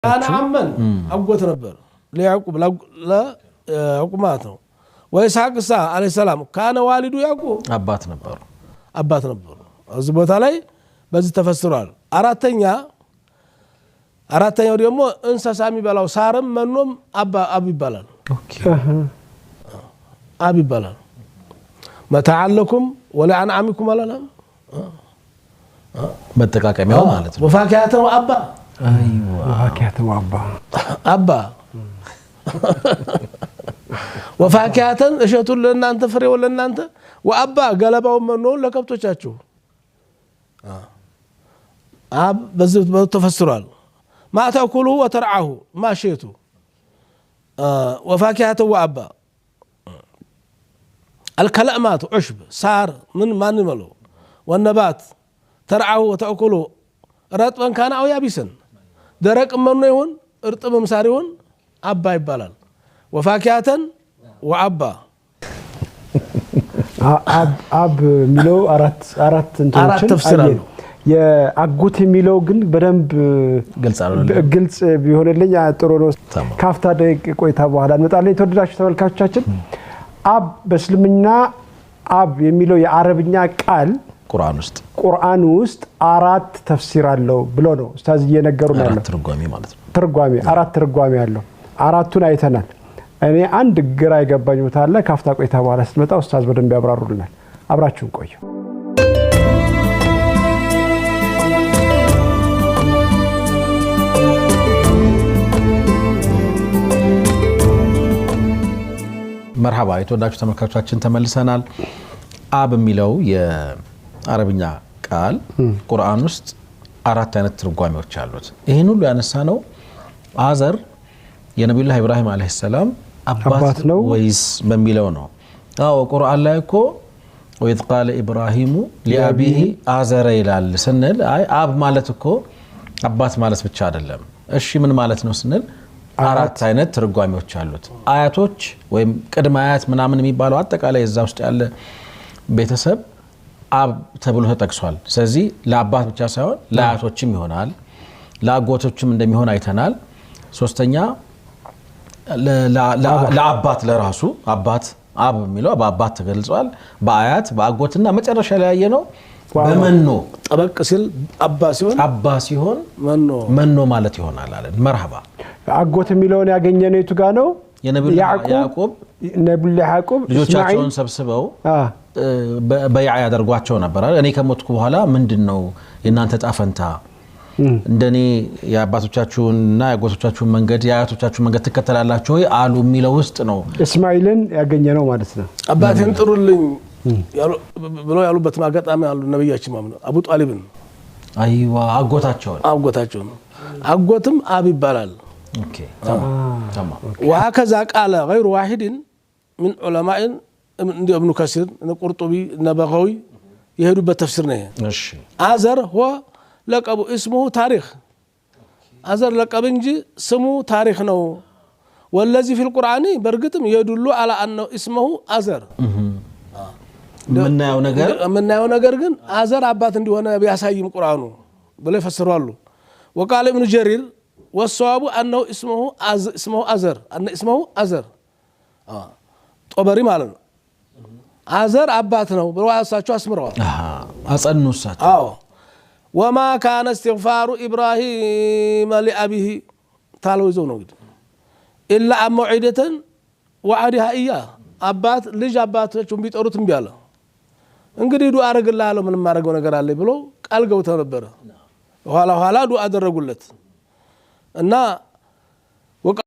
أنا عمن أقوت نبر ليعقوب لا عقوماته وإسحاق عليه السلام كان والده يعقوب أبات نبر أزبط علي بس تفسرال أراتنيا وديمو إنسا سامي بلاو سارم منهم أبي بلال أبي بلال متاع لكم ولا أنعامكم ولا لا متكاكا ميو مالتنا وفاكهة وأبا أيوة وفاكهة وأبا أبا وفاكهة أشياء لنا أنت فري ولا أنت وأبا قلبا ومنون لكبتو تشاتشو أب تفسرال ما تأكله وترعاه ما شيته وفاكهة وأبا الكلامات عشب صار من ما نملو والنبات ترعاه وتأكله رطبا كان أو يابسا درق منه يهون ارطب مساريون أبا يبالال وفاكهة وأبا أب ميلو أرات تفسير يا أقوت ميلو جن بدنب قلت بيهون اللي يعني ترونو كافتا ديك كويت هذا هذا مثلاً تودراش تقول كاشتشن أب بس لمنا أب يميلو يا عربية قال قرآن وست أرات تفسير له بلونه أستاذ ينقرون أرات ترجمي مالته أرات ترجمي له أراتنا يتنال أنا عند جراي جباني مثلا كافتا كويت هذا سمعت أستاذ بدن بيبرر لنا أبراتشون كويو مرحبا يتوداችሁ ተመልካቾቻችን ተመልሰናል አብ የሚለው የአረብኛ ቃል ቁርአን ውስጥ አራት አይነት ትርጓሜዎች አሉት ይሄን ሁሉ ያነሳነው አዘር የነብዩላህ ኢብራሂም አለይሂ ሰላም አባት ነው ወይስ በሚለው ነው አዎ ቁርአን ላይ እኮ ወይዝ ቃለ ኢብራሂሙ ሊአቢሂ አዘረ ይላል ስንል አይ አብ ማለት እኮ አባት ማለት ብቻ አይደለም እሺ ምን ማለት ነው ስንል አራት አይነት ትርጓሜዎች አሉት አያቶች ወይም ቅድመ አያት ምናምን የሚባለው አጠቃላይ እዛ ውስጥ ያለ ቤተሰብ አብ ተብሎ ተጠቅሷል ስለዚህ ለአባት ብቻ ሳይሆን ለአያቶችም ይሆናል ለአጎቶችም እንደሚሆን አይተናል ሶስተኛ ለአባት ለራሱ አባት አብ የሚለው በአባት ተገልጿል በአያት በአጎትና መጨረሻ ላይ ያየነው በመኖ ጠበቅ ሲል አባ ሲሆን መኖ ማለት ይሆናል አለ መርሐባ አጎት የሚለውን ያገኘነው የቱ ጋር ነው የነብዩ ያዕቆብ ልጆቻቸውን ሰብስበው በይዓ ያደርጓቸው ነበር እኔ ከሞትኩ በኋላ ምንድነው የናንተ ጣፈንታ እንደኔ የአባቶቻችሁንና የአጎቶቻችሁን መንገድ የአያቶቻችሁን መንገድ ተከተላላችሁ ወይ አሉ የሚለው ውስጥ ነው እስማኤልን ያገኘነው ማለት ነው አባቴን ጥሩልኝ ብሎ ያሉበት ማጋጣሚ አሉ ነብያችን ማለት አቡ ጣሊብን አይዋ አጎታቸው አጎትም አብ ይባላል ኦኬ تمام وهكذا قال غير واحد من علماء ابن كثير القرطبي النبغوي يهدوا بالتفسير نه እሺ አዘር هو لقب اسمه تاريخ አዘር لقب እንጂ ስሙ ታሪክ ነው والذي في القرآن برغتم يدل على انه اسمه አዘር ምናየው ነገር ግን አዘር አባት እንደሆነ ቢያሳይም ቁርአኑ ብለው ይፈስራሉ وقال ابن جرير والصواب انه اسمه أزر ان اسمه أزر طبري ማለት ነው አዘር አባት ነው ብለው አሳቸው አስምረዋል አጸኑሳቸው وما كان استغفار ابراهيم لابيه ታለው ይዘው ነው እንግዲህ الا موعده وعدها اياه አባት ልጅ አባቶቹን ቢጠሩት እንቢ አለ እንግዲህ ዱአ አረግልሃለሁ ምንም ማረገው ነገር አለ ብሎ ቃል ገብተው ነበር ኋላ ዱአ አደረጉለት እና